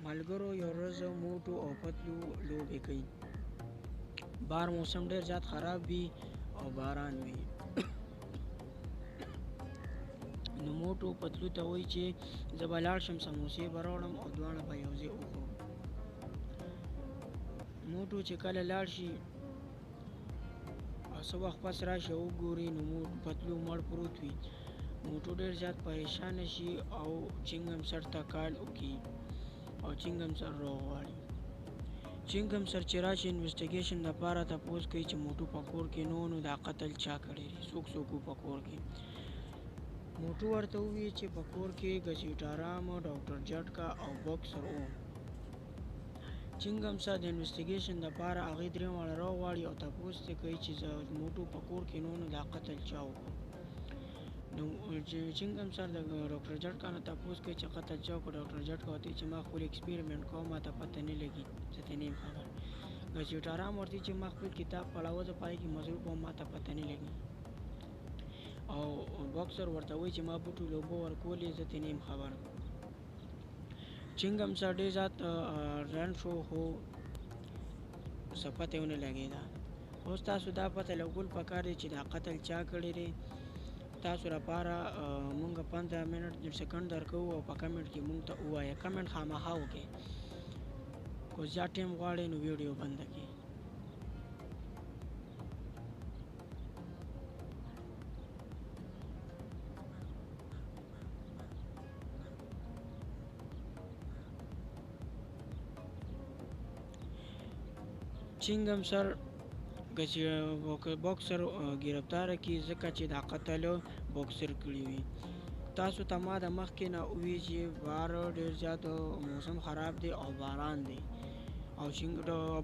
ملګرو یو ورځ موټو او پتلو لوبې کوي. بار موسم ډیر زیات خراب وي او باران وي. نو موټو پتلو ته وایي چې زه به لاړ شم سموسې به راوړم او دواړه به یوځای وخورو. موټو چې کله لاړ شي او څه وخت پس راشي او وګوري نو پتلو مړ پروت وي. موټو ډیر زیات پریشانه شي او چنګم سر ته کال وکړي او چنګم سر راوغواړي. چنګم سر چې راشي انویسټیګیشن لپاره تپوس کوي چې موټو په کور کې نو دا قتل چا کړی دی، څوک وو په کور کې. موټو ورته ووایي چې په کور کې ګچیټارام، ډاکټر جټکا او بوکسر وو. چنګم سر د انویسټیګیشن لپاره هغې درې واړه راوغواړي او تپوس ترې کوي چې موټو په کور کې نو دا قتل چا وکړو. نو چنګم سر د ډاکټر جټکا نه تپوس کوي چې قتل چا وکړو. ډاکټر جټکا ورته چې ما خپل ایکسپیریمنټ کوم، ما ته پته نه لګي، زه ته نه یم خبر. ګچیټارام ورته چې ما خپل کتاب پړاوه، زه پای کې مصروف وم، ما ته پته نه لګي. او بوکسر ورته وایي چې ما بوټو لوبه ورکولې، زه ته نه یم خبر. چنګم سر ډېر زیات رن شو خو څه پته یې ونه لګېده. اوس تاسو دا پته لګول پکار دی چې دا قتل چا کړی دی. تاسو لپاره مونږ 15 منټ سکند درکوو او په کمنټ کې مونږ ته ووایه. کمنټ خامخا وکړئ، که زیات ټایم غواړئ نو ویډیو بنده کړئ. چنګم سر بوکسر گرفتار کی ځکه چې دا قتل بوکسر کړی وي. تاسو ته ما د مخکې نه وویل چې بار ډېر زیات موسم خراب دی او باران دی او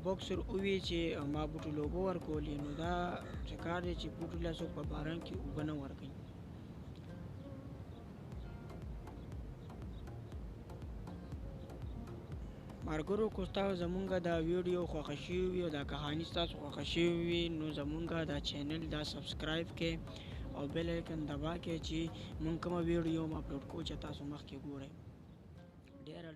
بوکسر وویل چې ما بوټو لوبه ورکولې. نو دا څه کار دی چې بوټو له څوک په باران کې اوبه نه ورکوي. ملګرو که تاسو زمونږ دا ویډیو خوښه شوې وي او دا کهاني ستاسو خوښه شوې وي نو زمونږ دا چینل دا سبسکرایب کړئ او بیل آیکن دبا کړئ چې مونږ کومه ویډیو اپلوډ کوو چې تاسو مخکې ګورئ. ډېره